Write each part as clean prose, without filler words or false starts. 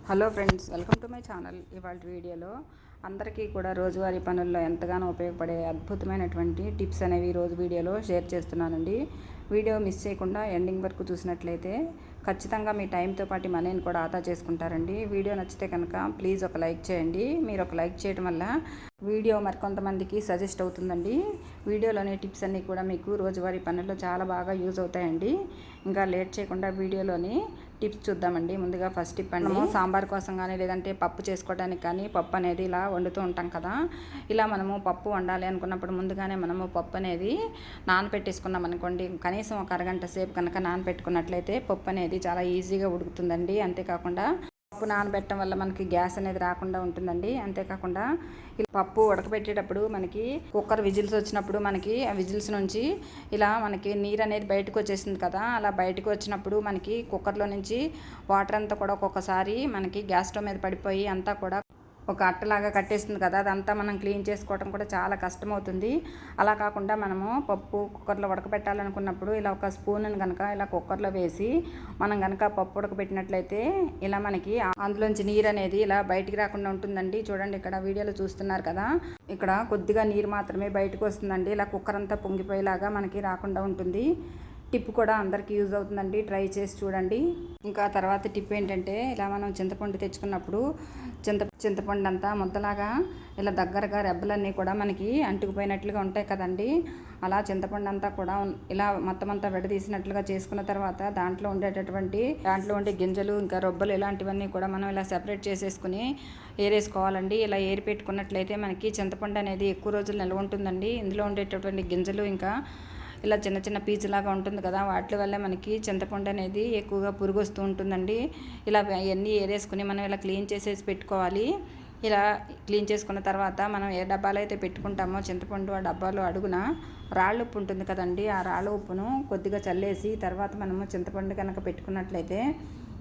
Hello friends, welcome to my channel. ఇవాళ వీడియోలో అందరికీ కూడా రోజువారీ పనుల్లో ఎంతగానో ఉపయోగపడే అద్భుతమైనటువంటి టిప్స్ అనేవి ఈరోజు వీడియోలో షేర్ చేస్తున్నానండి. వీడియో మిస్ చేయకుండా ఎండింగ్ వరకు చూసినట్లయితే ఖచ్చితంగా మీ టైంతో పాటు మనీని కూడా ఆదా చేసుకుంటారండి. వీడియో నచ్చితే కనుక ప్లీజ్ ఒక లైక్ చేయండి. మీరు ఒక లైక్ చేయడం వల్ల వీడియో మరికొంతమందికి సజెస్ట్ అవుతుందండి. వీడియోలోని టిప్స్ అన్నీ కూడా మీకు రోజువారీ పనుల్లో చాలా బాగా యూజ్ అవుతాయండి. ఇంకా లేట్ చేయకుండా వీడియోలోని టిప్స్ చూద్దామండి. ముందుగా ఫస్ట్ టిప్ అండి, సాంబార్ కోసం కానీ లేదంటే పప్పు చేసుకోవడానికి కానీ పప్పు అనేది ఇలా వండుతూ ఉంటాం కదా. ఇలా మనము పప్పు వండాలి అనుకున్నప్పుడు ముందుగానే మనము పప్పు అనేది నానపెట్టేసుకున్నాం అనుకోండి. కనీసం ఒక అరగంట సేపు కనుక నానపెట్టుకున్నట్లయితే పప్పు అనేది చాలా ఈజీగా ఉడుకుతుందండి. అంతేకాకుండా పప్పు నానబెట్టడం వల్ల మనకి గ్యాస్ అనేది రాకుండా ఉంటుందండి. అంతేకాకుండా ఈ పప్పు ఉడకబెట్టేటప్పుడు మనకి కుక్కర్ విజిల్స్ వచ్చినప్పుడు మనకి ఆ విజిల్స్ నుంచి ఇలా మనకి నీరు అనేది బయటకు వచ్చేసింది కదా. అలా బయటకు వచ్చినప్పుడు మనకి కుక్కర్లో నుంచి వాటర్ అంతా కూడా ఒక్కొక్కసారి మనకి గ్యాస్ స్టవ్ మీద పడిపోయి అంతా కూడా ఒక అట్టలాగా కట్టేస్తుంది కదా. అదంతా మనం క్లీన్ చేసుకోవడం కూడా చాలా కష్టమవుతుంది. అలా కాకుండా మనము పప్పు కుక్కర్లో ఉడకబెట్టాలనుకున్నప్పుడు ఇలా ఒక స్పూన్ను కనుక ఇలా కుక్కర్లో వేసి మనం కనుక పప్పు ఉడకబెట్టినట్లయితే ఇలా మనకి అందులోంచి నీరు అనేది ఇలా బయటికి రాకుండా ఉంటుందండి. చూడండి, ఇక్కడ వీడియోలో చూస్తున్నారు కదా, ఇక్కడ కొద్దిగా నీరు మాత్రమే బయటకు వస్తుందండి. ఇలా కుక్కర్ అంతా పొంగిపోయేలాగా మనకి రాకుండా ఉంటుంది. టిప్ కూడా అందరికీ యూజ్ అవుతుందండి. ట్రై చేసి చూడండి. ఇంకా తర్వాత టిప్ ఏంటంటే, ఇలా మనం చింతపండు తెచ్చుకున్నప్పుడు చింతపండు అంతా ముద్దలాగా ఇలా దగ్గరగా రెబ్బలన్నీ కూడా మనకి అంటుకుపోయినట్లుగా ఉంటాయి కదండి. అలా చింతపండు అంతా కూడా ఇలా మొత్తం అంతా విడదీసినట్లుగా చేసుకున్న తర్వాత దాంట్లో ఉండే గింజలు ఇంకా రొబ్బలు ఇలాంటివన్నీ కూడా మనం ఇలా సెపరేట్ చేసేసుకుని ఏరేసుకోవాలండి. ఇలా ఏరి పెట్టుకున్నట్లయితే మనకి చింతపండు అనేది ఎక్కువ రోజులు నిల్వ ఉంటుందండి. ఇందులో ఉండేటటువంటి గింజలు ఇంకా ఇలా చిన్న చిన్న పీచులాగా ఉంటుంది కదా, వాటి వల్ల మనకి చింతపండు అనేది ఎక్కువగా పురుగు వస్తూ ఉంటుందండి. ఇలా అవన్నీ ఏరేసుకుని మనం ఇలా క్లీన్ చేసేసి పెట్టుకోవాలి. ఇలా క్లీన్ చేసుకున్న తర్వాత మనం ఏ డబ్బాలో అయితే పెట్టుకుంటామో చింతపండు, ఆ డబ్బాలో అడుగున రాళ్ళ ఉప్పు ఉంటుంది కదండి. ఆ రాళ్ళ ఉప్పును కొద్దిగా చల్లేసి తర్వాత మనము చింతపండు కనుక పెట్టుకున్నట్లయితే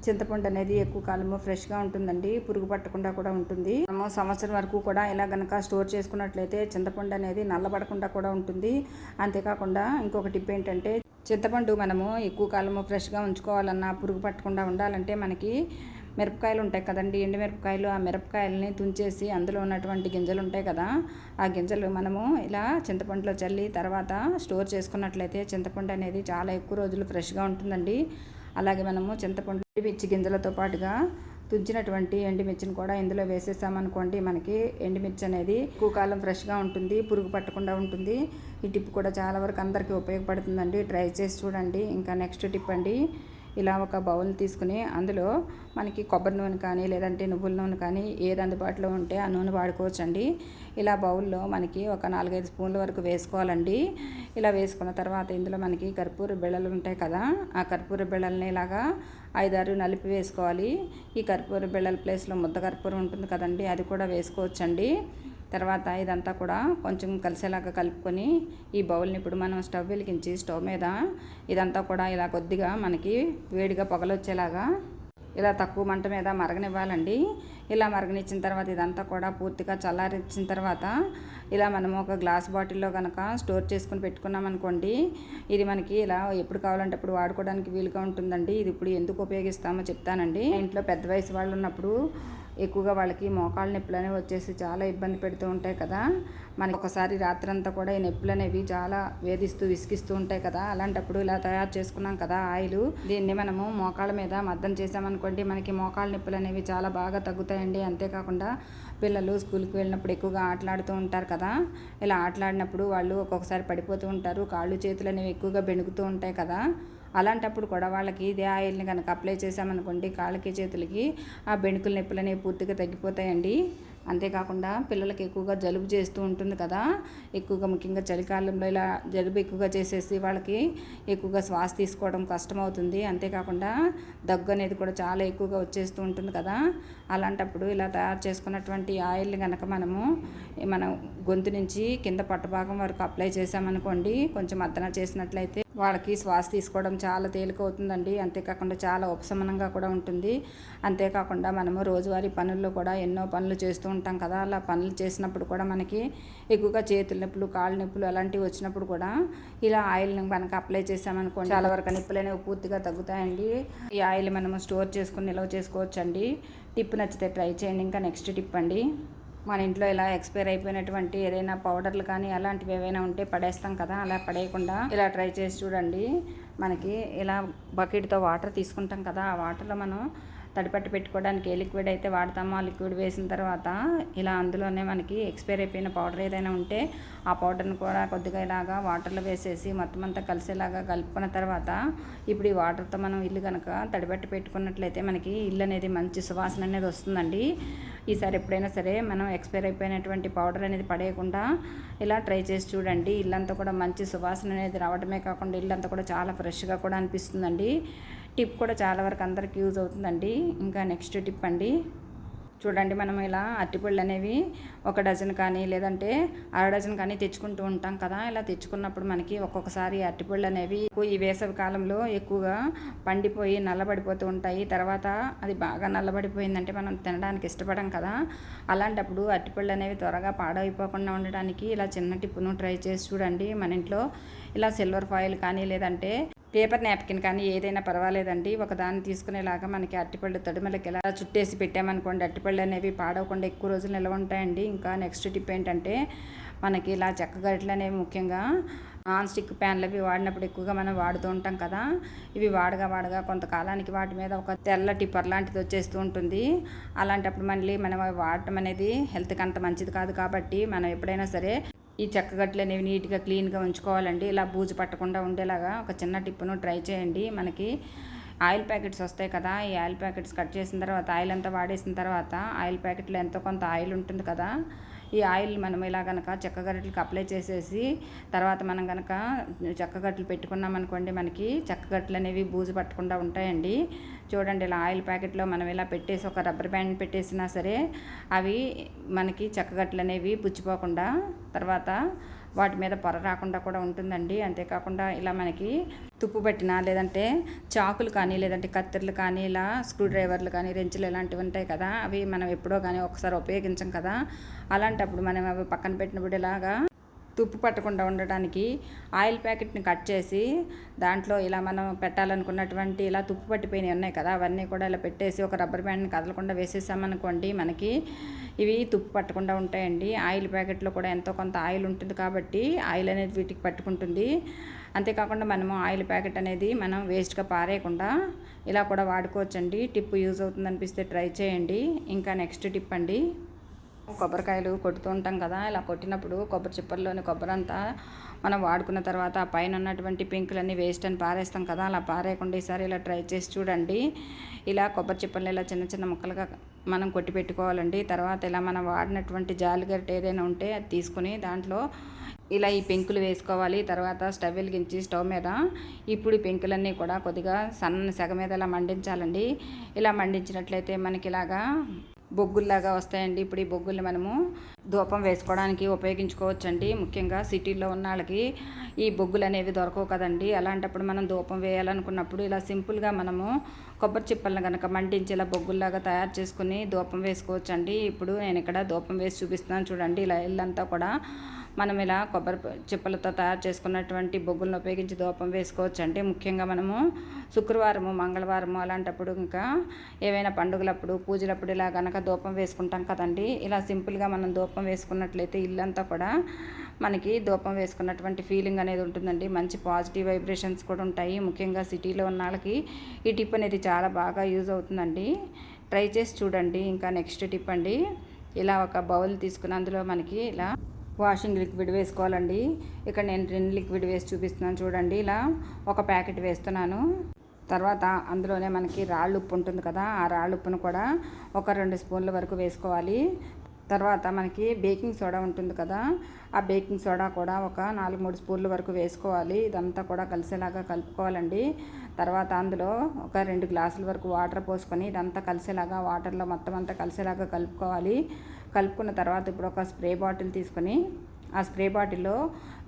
చింతపండు అనేది ఎక్కువ కాలము ఫ్రెష్గా ఉంటుందండి. పురుగు పట్టకుండా కూడా ఉంటుంది. మనము సంవత్సరం వరకు కూడా ఇలా కనుక స్టోర్ చేసుకున్నట్లయితే చింతపండు అనేది నల్లబడకుండా కూడా ఉంటుంది. అంతేకాకుండా ఇంకొక టిప్ ఏంటంటే, చింతపండు మనము ఎక్కువ కాలము ఫ్రెష్గా ఉంచుకోవాలన్నా పురుగు పట్టకుండా ఉండాలంటే మనకి మిరపకాయలు ఉంటాయి కదండి, ఎండు మిరపకాయలు. ఆ మిరపకాయలని తుంచేసి అందులో ఉన్నటువంటి గింజలు ఉంటాయి కదా, ఆ గింజలు మనము ఇలా చింతపండులో చల్లి తర్వాత స్టోర్ చేసుకున్నట్లయితే చింతపండు అనేది చాలా ఎక్కువ రోజులు ఫ్రెష్గా ఉంటుందండి. అలాగే మనము చింతపండు ఎండుమిర్చి గింజలతో పాటుగా తుంచినటువంటి ఎండుమిర్చిని కూడా ఇందులో వేసేసామనుకోండి, మనకి ఎండుమిర్చి అనేది ఎక్కువ కాలం ఫ్రెష్గా ఉంటుంది, పురుగు పట్టకుండా ఉంటుంది. ఈ టిప్ కూడా చాలా వరకు అందరికీ ఉపయోగపడుతుందండి. ట్రై చేసి చూడండి. ఇంకా నెక్స్ట్ టిప్ అండి, ఇలా ఒక బౌల్ తీసుకుని అందులో మనకి కొబ్బరి నూనె కానీ లేదంటే నువ్వుల నూనె కానీ ఏది అందుబాటులో ఉంటే ఆ నూనె వాడుకోవచ్చండి. ఇలా బౌల్లో మనకి ఒక 4-5 స్పూన్ల వరకు వేసుకోవాలండి. ఇలా వేసుకున్న తర్వాత ఇందులో మనకి కర్పూర బిళ్ళలు ఉంటాయి కదా, ఆ కర్పూర బిళ్ళల్ని ఇలాగా 5-6 నలిపి వేసుకోవాలి. ఈ కర్పూర బిళ్ళల ప్లేస్లో ముద్ద కర్పూరం ఉంటుంది కదండి, అది కూడా వేసుకోవచ్చండి. తర్వాత ఇదంతా కూడా కొంచెం కలిసేలాగా కలుపుకొని ఈ బౌల్ని ఇప్పుడు మనం స్టవ్ వెలిగించి స్టవ్ మీద ఇదంతా కూడా ఇలా కొద్దిగా మనకి వేడిగా పొగలొచ్చేలాగా ఇలా తక్కువ మంట మీద మరగనివ్వాలండి. ఇలా మరగనిచ్చిన తర్వాత ఇదంతా కూడా పూర్తిగా చల్లారించిన తర్వాత ఇలా మనము ఒక గ్లాస్ బాటిల్లో కనుక స్టోర్ చేసుకుని పెట్టుకున్నాం అనుకోండి, ఇది మనకి ఇలా ఎప్పుడు కావాలంటే అప్పుడు వాడుకోవడానికి వీలుగా ఉంటుందండి. ఇది ఇప్పుడు ఎందుకు ఉపయోగిస్తామో చెప్తానండి. ఇంట్లో పెద్ద వయసు వాళ్ళు ఉన్నప్పుడు ఎక్కువగా వాళ్ళకి మోకాళ్ళ నొప్పులు అనేవి వచ్చేసి చాలా ఇబ్బంది పెడుతూ ఉంటాయి కదా. మనకి ఒకసారి రాత్రంతా కూడా ఈ నొప్పులు అనేవి చాలా వేధిస్తూ విసిగిస్తూ ఉంటాయి కదా. అలాంటప్పుడు ఇలా తయారు చేసుకున్నాం కదా ఆయిల్, దీన్ని మనము మోకాళ్ళ మీద మద్దం చేసామనుకోండి, మనకి మోకాళ్ళ నొప్పులు అనేవి చాలా బాగా తగ్గుతాయండి. అంతేకాకుండా పిల్లలు స్కూల్కి వెళ్ళినప్పుడు ఎక్కువగా ఆటలాడుతూ ఉంటారు కదా. ఇలా ఆటలాడినప్పుడు వాళ్ళు ఒక్కొక్కసారి పడిపోతూ ఉంటారు, కాళ్ళు చేతులు అనేవి ఎక్కువగా బెణుకుతూ ఉంటాయి కదా. అలాంటప్పుడు కూడా వాళ్ళకి ఇదే ఆయిల్ని కనుక అప్లై చేసామనుకోండి, కాళ్ళకి చేతులకి ఆ బెణుకుల నొప్పులు అనేవి పూర్తిగా తగ్గిపోతాయండి. అంతేకాకుండా పిల్లలకి ఎక్కువగా జలుబు చేస్తూ ఉంటుంది కదా, ఎక్కువగా ముఖ్యంగా చలికాలంలో ఇలా జలుబు ఎక్కువగా చేసేసి వాళ్ళకి ఎక్కువగా శ్వాస తీసుకోవడం కష్టమవుతుంది. అంతేకాకుండా దగ్గు అనేది కూడా చాలా ఎక్కువగా వచ్చేస్తూ ఉంటుంది కదా. అలాంటప్పుడు ఇలా తయారు చేసుకున్నటువంటి ఆయిల్ని కనుక మనం గొంతు నుంచి కింద పట్టభాగం వరకు అప్లై చేసామనుకోండి, కొంచెం మద్దన చేసినట్లయితే వాళ్ళకి శ్వాస తీసుకోవడం చాలా తేలికవుతుందండి. అంతేకాకుండా చాలా ఉపశమనంగా కూడా ఉంటుంది. అంతేకాకుండా మనము రోజువారీ పనుల్లో కూడా ఎన్నో పనులు చేస్తూ ఉంటాం కదా. అలా పనులు చేసినప్పుడు కూడా మనకి ఎక్కువగా చేతుల నొప్పులు, కాళ్ళ నొప్పులు అలాంటివి వచ్చినప్పుడు కూడా ఇలా ఆయిల్ని మనకు అప్లై చేసామనుకోండి, చాలా వరకు నొప్పులు అనేవి పూర్తిగా తగ్గుతాయండి. ఈ ఆయిల్ మనము స్టోర్ చేసుకుని నిల్వ చేసుకోవచ్చండి. టిప్ నచ్చితే ట్రై చేయండి. ఇంకా నెక్స్ట్ టిప్ అండి, మన ఇంట్లో ఇలా ఎక్స్పైర్ అయిపోయినటువంటి ఏదైనా పౌడర్లు కానీ అలాంటివి ఏవైనా ఉంటే పడేస్తాం కదా, అలా పడేయకుండా ఇలా ట్రై చేసి చూడండి. మనకి ఇలా బకెట్తో వాటర్ తీసుకుంటాం కదా, ఆ వాటర్లో మనం తడిపట్టి పెట్టుకోవడానికి ఏ లిక్విడ్ అయితే వాడతామో ఆ లిక్విడ్ వేసిన తర్వాత ఇలా అందులోనే మనకి ఎక్స్పైర్ అయిపోయిన పౌడర్ ఏదైనా ఉంటే ఆ పౌడర్ని కూడా కొద్దిగా ఇలాగా వాటర్లో వేసేసి మొత్తం అంతా కలిసేలాగా కలుపుకున్న తర్వాత ఇప్పుడు ఈ వాటర్తో మనం ఇల్లు కనుక తడిపట్టి పెట్టుకున్నట్లయితే మనకి ఇల్లు అనేది మంచి సువాసన అనేది వస్తుందండి. ఈసారి ఎప్పుడైనా సరే మనం ఎక్స్పైర్ అయిపోయినటువంటి పౌడర్ అనేది పడేయకుండా ఇలా ట్రై చేసి చూడండి. ఇల్లంతా కూడా మంచి సువాసన అనేది రావడమే కాకుండా ఇల్లంతా కూడా చాలా ఫ్రెష్గా కూడా అనిపిస్తుందండి. టిప్ కూడా చాలా వరకు అందరికి యూజ్ అవుతుందండి. ఇంకా నెక్స్ట్ టిప్ అండి, చూడండి మనం ఇలా అరటిపళ్ళు అనేవి 1 డజన్ కానీ లేదంటే అర డజన్ కానీ తెచ్చుకుంటూ ఉంటాం కదా. ఇలా తెచ్చుకున్నప్పుడు మనకి ఒక్కొక్కసారి అరటిపళ్ళు అనేవి ఈ వేసవి కాలంలో ఎక్కువగా పండిపోయి నల్లబడిపోతూ ఉంటాయి. తర్వాత అది బాగా నల్లబడిపోయిందంటే మనం తినడానికి ఇష్టపడం కదా. అలాంటప్పుడు అరటిపళ్ళు అనేవి త్వరగా పాడైపోకుండా ఉండడానికి ఇలా చిన్న టిప్పును ట్రై చేసి చూడండి. మన ఇంట్లో ఇలా సిల్వర్ ఫాయిల్ కానీ లేదంటే పేపర్ నాప్కిన్ కానీ ఏదైనా పర్వాలేదండి, ఒకదాన్ని తీసుకునేలాగా మనకి అరటిపళ్ళు తడిమలకి ఇలా చుట్టేసి పెట్టామనుకోండి అరటిపళ్ళు అనేవి పాడవకుండా ఎక్కువ రోజులు నిల్వ ఉంటాయండి. ఇంకా నెక్స్ట్ టిప్ ఏంటంటే, మనకి ఇలా చెక్క గరిటెలు అనేవి ముఖ్యంగా నాన్ స్టిక్ ప్యాన్లు అవి వాడినప్పుడు ఎక్కువగా మనం వాడుతూ ఉంటాం కదా. ఇవి వాడగా కొంతకాలానికి వాటి మీద ఒక తెల్ల టిప్పర్ లాంటిది వచ్చేస్తూ ఉంటుంది. అలాంటప్పుడు మళ్ళీ మనం అవి వాడటం అనేది హెల్త్కి అంత మంచిది కాదు. కాబట్టి మనం ఎప్పుడైనా సరే ఈ చెక్క గట్లు అనేవి నీట్గా క్లీన్గా ఉంచుకోవాలండి. ఇలా బూజు పట్టకుండా ఉండేలాగా ఒక చిన్న టిప్పును ట్రై చేయండి. మనకి ఆయిల్ ప్యాకెట్స్ వస్తాయి కదా, ఈ ఆయిల్ ప్యాకెట్స్ కట్ చేసిన తర్వాత ఆయిల్ అంతా వాడేసిన తర్వాత ఆయిల్ ప్యాకెట్లో ఎంతో కొంత ఆయిల్ ఉంటుంది కదా, ఈ ఆయిల్ మనం ఇలా కనుక చెక్క గరిటెలకు అప్లై చేసేసి తర్వాత మనం కనుక చెక్క గరిటెలు పెట్టుకున్నాం అనుకోండి మనకి చెక్క గరిటెలు అనేవి బూజు పట్టకుండా ఉంటాయండి. చూడండి ఇలా ఆయిల్ ప్యాకెట్లో మనం ఇలా పెట్టేసి ఒక రబ్బర్ బ్యాండ్ పెట్టేసినా సరే అవి మనకి చెక్క గరిటెలు అనేవి పుచ్చిపోకుండా తర్వాత వాటి మీద పొర రాకుండా కూడా ఉంటుందండి. అంతేకాకుండా ఇలా మనకి తుప్పు పట్టిన లేదంటే చాకులు కానీ లేదంటే కత్తెరలు కానీ ఇలా స్క్రూ డ్రైవర్లు కానీ రెంచులు ఇలాంటివి ఉంటాయి కదా, అవి మనం ఎప్పుడో కానీ ఒకసారి ఉపయోగించం కదా. అలాంటప్పుడు మనం అవి పక్కన పెట్టినప్పుడు ఇలాగా తుప్పు పట్టకుండా ఉండడానికి ఆయిల్ ప్యాకెట్ని కట్ చేసి దాంట్లో ఇలా మనం పెట్టాలనుకున్నటువంటి ఇలా తుప్పు పట్టిపోయినవి ఉన్నాయి కదా, అవన్నీ కూడా ఇలా పెట్టేసి ఒక రబ్బర్ బ్యాండ్ని కదలకుండా వేసేసామనుకోండి మనకి ఇవి తుప్పు పట్టకుండా ఉంటాయండి. ఆయిల్ ప్యాకెట్లో కూడా ఎంతో కొంత ఆయిల్ ఉంటుంది కాబట్టి ఆయిల్ అనేది వీటికి పట్టుకుంటుంది. అంతేకాకుండా మనము ఆయిల్ ప్యాకెట్ అనేది మనం వేస్ట్గా పారేయకుండా ఇలా కూడా వాడుకోవచ్చండి. టిప్ యూజ్ అవుతుంది అనిపిస్తే ట్రై చేయండి. ఇంకా నెక్స్ట్ టిప్ అండి, కొబ్బరికాయలు కొడుతూ ఉంటాం కదా, ఇలా కొట్టినప్పుడు కొబ్బరి చిప్పల్లోని కొబ్బరి అంతా మనం వాడుకున్న తర్వాత ఆ పైన ఉన్నటువంటి పింకులన్నీ వేస్ట్ అని పారేస్తాం కదా, అలా పారేయకుండా ఈసారి ఇలా ట్రై చేసి చూడండి. ఇలా కొబ్బరి చిప్పల్ని ఇలా చిన్న చిన్న ముక్కలుగా మనం కొట్టి పెట్టుకోవాలండి. తర్వాత ఇలా మనం వాడినటువంటి జాలిగరిట ఏదైనా ఉంటే అది తీసుకుని దాంట్లో ఇలా ఈ పెంకులు వేసుకోవాలి. తర్వాత స్టవ్ వెలిగించి స్టవ్ మీద ఇప్పుడు ఈ పెంకులన్నీ కూడా కొద్దిగా సన్న సెగ మీద ఇలా మండించాలండి. ఇలా మండించినట్లయితే మనకి ఇలాగా బొగ్గుల్లాగా వస్తాయండి. ఇప్పుడు ఈ బొగ్గుల్ని మనము ధూపం వేసుకోవడానికి ఉపయోగించుకోవచ్చండి. ముఖ్యంగా సిటీలో ఉన్న వాళ్ళకి ఈ బొగ్గులు అనేవి దొరకవు కదండి. అలాంటప్పుడు మనం ధూపం వేయాలనుకున్నప్పుడు ఇలా సింపుల్గా మనము కొబ్బరి చిప్పలను కనుక మండించి ఇలా బొగ్గుల్లాగా తయారు చేసుకుని ధూపం వేసుకోవచ్చండి. ఇప్పుడు నేను ఇక్కడ ధూపం వేసి చూపిస్తున్నాను చూడండి. ఇలా ఇల్లంతా కూడా మనం ఇలా కొబ్బరి చిప్పలతో తయారు చేసుకున్నటువంటి బొగ్గులను ఉపయోగించి ధూపం వేసుకోవచ్చండి. ముఖ్యంగా మనము శుక్రవారము మంగళవారము అలాంటప్పుడు ఇంకా ఏవైనా పండుగలప్పుడు పూజలప్పుడు ఇలా కనుక ధూపం వేసుకుంటాం కదండి. ఇలా సింపుల్గా మనం ధూపం వేసుకున్నట్లయితే ఇల్లంతా కూడా మనకి ధూపం వేసుకున్నటువంటి ఫీలింగ్ అనేది ఉంటుందండి. మంచి పాజిటివ్ వైబ్రేషన్స్ కూడా ఉంటాయి. ముఖ్యంగా సిటీలో ఉన్న వాళ్ళకి ఈ టిప్ అనేది చాలా బాగా యూజ్ అవుతుందండి. ట్రై చేసి చూడండి. ఇంకా నెక్స్ట్ టిప్ అండి, ఇలా ఒక బౌల్ తీసుకుని అందులో మనకి ఇలా వాషింగ్ లిక్విడ్ వేసుకోవాలండి. ఇక్కడ నేను 2 లిక్విడ్ వేసి చూపిస్తున్నాను చూడండి. ఇలా ఒక ప్యాకెట్ వేస్తున్నాను. తర్వాత అందులోనే మనకి రాళ్ళు ఉప్పు ఉంటుంది కదా, ఆ రాళ్ళు ఉప్పును కూడా ఒక 2 స్పూన్ల వరకు వేసుకోవాలి. తర్వాత మనకి బేకింగ్ సోడా ఉంటుంది కదా, ఆ బేకింగ్ సోడా కూడా ఒక 4-3 స్పూన్ల వరకు వేసుకోవాలి. ఇదంతా కూడా కలిసేలాగా కలుపుకోవాలండి. తర్వాత అందులో ఒక 2 గ్లాసుల వరకు వాటర్ పోసుకొని ఇదంతా కలిసేలాగా వాటర్లో మొత్తం అంతా కలిసేలాగా కలుపుకోవాలి. కలుపుకున్న తర్వాత ఇప్పుడు ఒక స్ప్రే బాటిల్ తీసుకొని ఆ స్ప్రే బాటిల్లో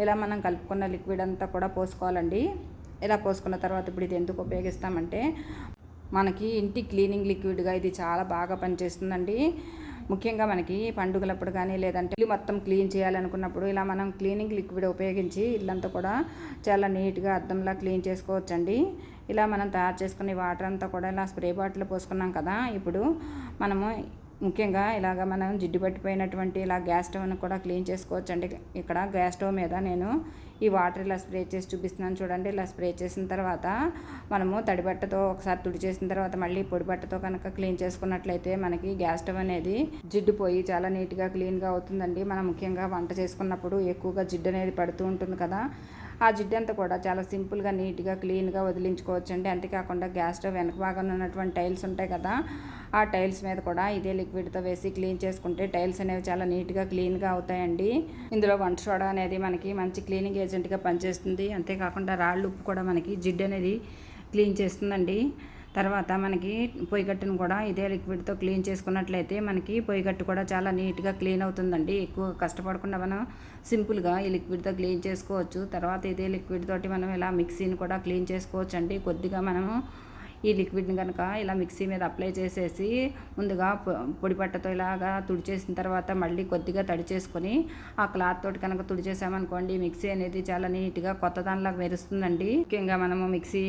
ఇలా మనం కలుపుకున్న లిక్విడ్ అంతా కూడా పోసుకోవాలండి. ఇలా పోసుకున్న తర్వాత ఇప్పుడు ఇది ఎందుకు ఉపయోగిస్తామంటే మనకి ఇంటి క్లీనింగ్ లిక్విడ్గా ఇది చాలా బాగా పనిచేస్తుందండి. ముఖ్యంగా మనకి పండుగలప్పుడు కానీ లేదంటే ఇల్లు మొత్తం క్లీన్ చేయాలనుకున్నప్పుడు ఇలా మనం క్లీనింగ్ లిక్విడ్ ఉపయోగించి ఇల్లంతా కూడా చాలా నీట్గా అద్దంలా క్లీన్ చేసుకోవచ్చండి. ఇలా మనం తయారు చేసుకునే వాటర్ అంతా కూడా ఇలా స్ప్రే బాటిల్ పోసుకున్నాం కదా. ఇప్పుడు మనము ముఖ్యంగా ఇలాగ మనం జిడ్డు పట్టిపోయినటువంటి ఇలా గ్యాస్ స్టవ్ని కూడా క్లీన్ చేసుకోవచ్చు అండి. ఇక్కడ గ్యాస్ స్టవ్ మీద నేను ఈ వాటర్ ఇలా స్ప్రే చేసి చూపిస్తున్నాను చూడండి. ఇలా స్ప్రే చేసిన తర్వాత మనము తడి బట్టతో ఒకసారి తుడి చేసిన తర్వాత మళ్ళీ పొడి బట్టతో కనుక క్లీన్ చేసుకున్నట్లయితే మనకి గ్యాస్ స్టవ్ అనేది జిడ్డు పోయి చాలా నీట్గా క్లీన్గా అవుతుందండి. మనం ముఖ్యంగా వంట చేసుకున్నప్పుడు ఎక్కువగా జిడ్డు అనేది పడుతూ ఉంటుంది కదా. ఆ జిడ్డు అంతా కూడా చాలా సింపుల్గా నీట్గా క్లీన్గా వదిలించుకోవచ్చు అండి. అంతేకాకుండా గ్యాస్ స్టవ్ వెనక భాగంలో ఉన్నటువంటి టైల్స్ ఉంటాయి కదా, ఆ టైల్స్ మీద కూడా ఇదే లిక్విడ్తో వేసి క్లీన్ చేసుకుంటే టైల్స్ అనేవి చాలా నీట్గా క్లీన్గా అవుతాయండి. ఇందులో వంట సోడా అనేది మనకి మంచి క్లీనింగ్ ఏజెంట్గా పనిచేస్తుంది. అంతేకాకుండా రాళ్ళు ఉప్పు కూడా మనకి జిడ్డు అనేది క్లీన్ చేస్తుందండి. తర్వాత మనకి పొయ్యిగట్టును కూడా ఇదే లిక్విడ్తో క్లీన్ చేసుకున్నట్లయితే మనకి పొయ్యిగట్టు కూడా చాలా నీట్గా క్లీన్ అవుతుందండి. ఎక్కువ కష్టపడకుండా మనం సింపుల్గా ఈ లిక్విడ్తో క్లీన్ చేసుకోవచ్చు. తర్వాత ఇదే లిక్విడ్ తోటి మనం ఇలా మిక్సీని కూడా క్లీన్ చేసుకోవచ్చు అండి. కొద్దిగా మనము ఈ లిక్విడ్ని కనుక ఇలా మిక్సీ మీద అప్లై చేసేసి ముందుగా పొడి పట్టతో ఇలాగా తుడిచేసిన తర్వాత మళ్ళీ కొద్దిగా తడి చేసుకొని ఆ క్లాత్ తోటి కనుక తుడిచేసామనుకోండి మిక్సీ అనేది చాలా నీట్గా కొత్త దానిలాగా మెరుస్తుందండి. ముఖ్యంగా మనము మిక్సీ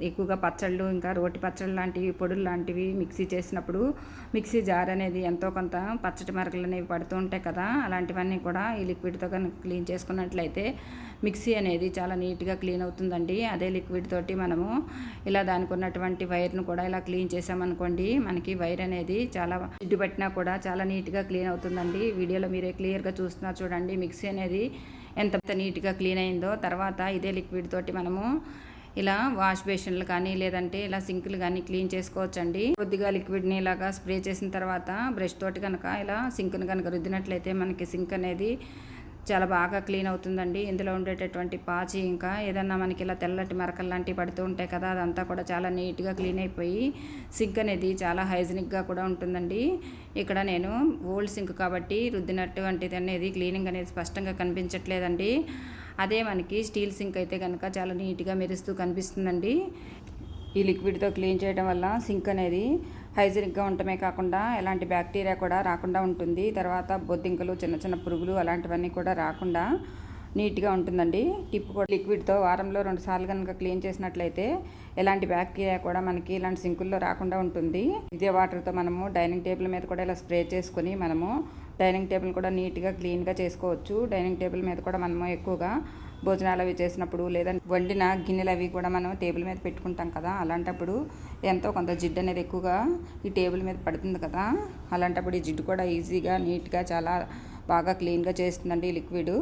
ఎక్కువగా పచ్చళ్ళు ఇంకా రోటి పచ్చళ్ళు లాంటివి పొడులు లాంటివి మిక్సీ చేసినప్పుడు మిక్సీ జార్ అనేది ఎంతో కొంత పచ్చటి మరకలు అనేవి పడుతూ ఉంటాయి కదా. అలాంటివన్నీ కూడా ఈ లిక్విడ్తో కనుక క్లీన్ చేసుకున్నట్లయితే మిక్సీ అనేది చాలా నీట్గా క్లీన్ అవుతుందండి. అదే లిక్విడ్ తోటి మనము ఇలా దానికి ఉన్నటువంటి వైర్ను కూడా ఇలా క్లీన్ చేసామనుకోండి మనకి వైర్ అనేది చాలా జిడ్డు పట్టినా కూడా చాలా నీట్గా క్లీన్ అవుతుందండి. వీడియోలో మీరే క్లియర్గా చూస్తున్నారు చూడండి మిక్సీ అనేది ఎంత నీట్గా క్లీన్ అయిందో. తర్వాత ఇదే లిక్విడ్ తోటి మనము ఇలా వాష్ బేసిన్లు కానీ లేదంటే ఇలా సింకులు కానీ క్లీన్ చేసుకోవచ్చండి. కొద్దిగా లిక్విడ్ని ఇలాగా స్ప్రే చేసిన తర్వాత బ్రష్ తోటి కనుక ఇలా సింక్ని కనుక రుద్దినట్లయితే మనకి సింక్ అనేది చాలా బాగా క్లీన్ అవుతుందండి. ఇందులో ఉండేటటువంటి పాచి ఇంకా ఏదన్నా మనకి ఇలా తెల్లటి మరకలు లాంటివి పడుతూ ఉంటాయి కదా, అదంతా కూడా చాలా నీట్గా క్లీన్ అయిపోయి సింక్ అనేది చాలా హైజీనిక్గా కూడా ఉంటుందండి. ఇక్కడ నేను ఓల్డ్ సింక్ కాబట్టి రుద్దినటువంటిది అనేది క్లీనింగ్ అనేది స్పష్టంగా కనిపించట్లేదండి. అదే మనకి స్టీల్ సింక్ అయితే కనుక చాలా నీట్గా మెరుస్తూ కనిపిస్తుందండి. ఈ లిక్విడ్తో క్లీన్ చేయడం వల్ల సింక్ అనేది హైజీనిక్గా ఉండటమే కాకుండా ఎలాంటి బ్యాక్టీరియా కూడా రాకుండా ఉంటుంది. తర్వాత బొద్దింకలు చిన్న చిన్న పురుగులు అలాంటివన్నీ కూడా రాకుండా నీట్గా ఉంటుందండి. టిప్ కూడా లిక్విడ్తో వారంలో 2 సార్లు కనుక క్లీన్ చేసినట్లయితే ఎలాంటి బ్యాక్టీరియా కూడా మనకి ఇలాంటి సింకుల్లో రాకుండా ఉంటుంది. ఇదే వాటర్తో మనము డైనింగ్ టేబుల్ మీద కూడా ఇలా స్ప్రే చేసుకొని మనము డైనింగ్ టేబుల్ కూడా నీట్గా క్లీన్గా చేసుకోవచ్చు. డైనింగ్ టేబుల్ మీద కూడా మనము ఎక్కువగా భోజనాలు అవి చేసినప్పుడు లేదంటే వండిన గిన్నెలు అవి కూడా మనం టేబుల్ మీద పెట్టుకుంటాం కదా, అలాంటప్పుడు ఎంతో కొంత జిడ్డు అనేది ఎక్కువగా ఈ టేబుల్ మీద పడుతుంది కదా. అలాంటప్పుడు ఈ జిడ్డు కూడా ఈజీగా నీట్గా చాలా బాగా క్లీన్గా చేస్తుందండి ఈ లిక్విడ్.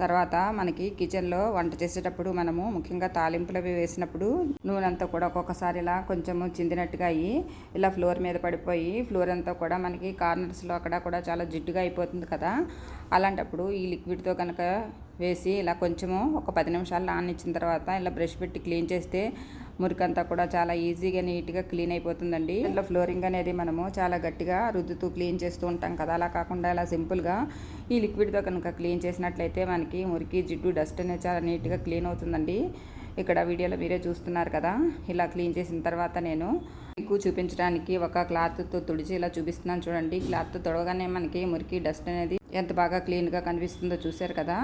తర్వాత మనకి కిచెన్లో వంట చేసేటప్పుడు మనము ముఖ్యంగా తాలింపులు అవి వేసినప్పుడు నూనె అంతా కూడా ఒక్కొక్కసారి ఇలా కొంచెము చిందినట్టుగా అయ్యి ఇలా ఫ్లోర్ మీద పడిపోయి ఫ్లోర్ అంతా కూడా మనకి కార్నర్స్లో అక్కడ కూడా చాలా జిడ్డుగా అయిపోతుంది కదా. అలాంటప్పుడు ఈ లిక్విడ్తో కనుక వేసి ఇలా కొంచెము ఒక 10 నిమిషాలు నాననిచ్చిన తర్వాత ఇలా బ్రష్ పెట్టి క్లీన్ చేస్తే మురికంతా కూడా చాలా ఈజీగా నీట్గా క్లీన్ అయిపోతుందండి. ఇలా ఫ్లోరింగ్ అనేది మనము చాలా గట్టిగా రుద్దుతూ క్లీన్ చేస్తూ ఉంటాం కదా, అలా కాకుండా ఇలా సింపుల్గా ఈ లిక్విడ్తో కనుక క్లీన్ చేసినట్లయితే మనకి మురికి జిడ్డు డస్ట్ అనేది చాలా నీట్గా క్లీన్ అవుతుందండి. ఇక్కడ వీడియోలో మీరే చూస్తున్నారు కదా. ఇలా క్లీన్ చేసిన తర్వాత నేను మీకు చూపించడానికి ఒక క్లాత్తో తుడిచి ఇలా చూపిస్తున్నాను చూడండి. క్లాత్తో తొడవగానే మనకి మురికి డస్ట్ అనేది ఎంత బాగా క్లీన్గా కనిపిస్తుందో చూశారు కదా.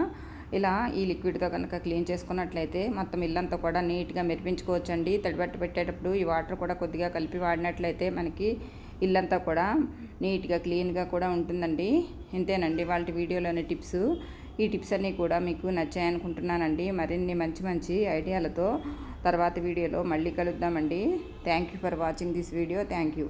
ఇలా ఈ లిక్విడ్తో కనుక క్లీన్ చేసుకున్నట్లయితే మొత్తం ఇల్లంతా కూడా నీట్గా మెరిపించుకోవచ్చండి. తడిబట్ట పెట్టేటప్పుడు ఈ వాటర్ కూడా కొద్దిగా కలిపి వాడినట్లయితే మనకి ఇల్లంతా కూడా నీట్గా క్లీన్గా కూడా ఉంటుందండి. ఇంతేనండి వాళ్ళ వీడియోలోని టిప్స్. ఈ టిప్స్ అన్నీ కూడా మీకు నచ్చాయనుకుంటున్నానండి. మరిన్ని మంచి మంచి ఐడియాలతో తర్వాత వీడియోలో మళ్ళీ కలుద్దామండి. Thank you for watching this video. Thank you.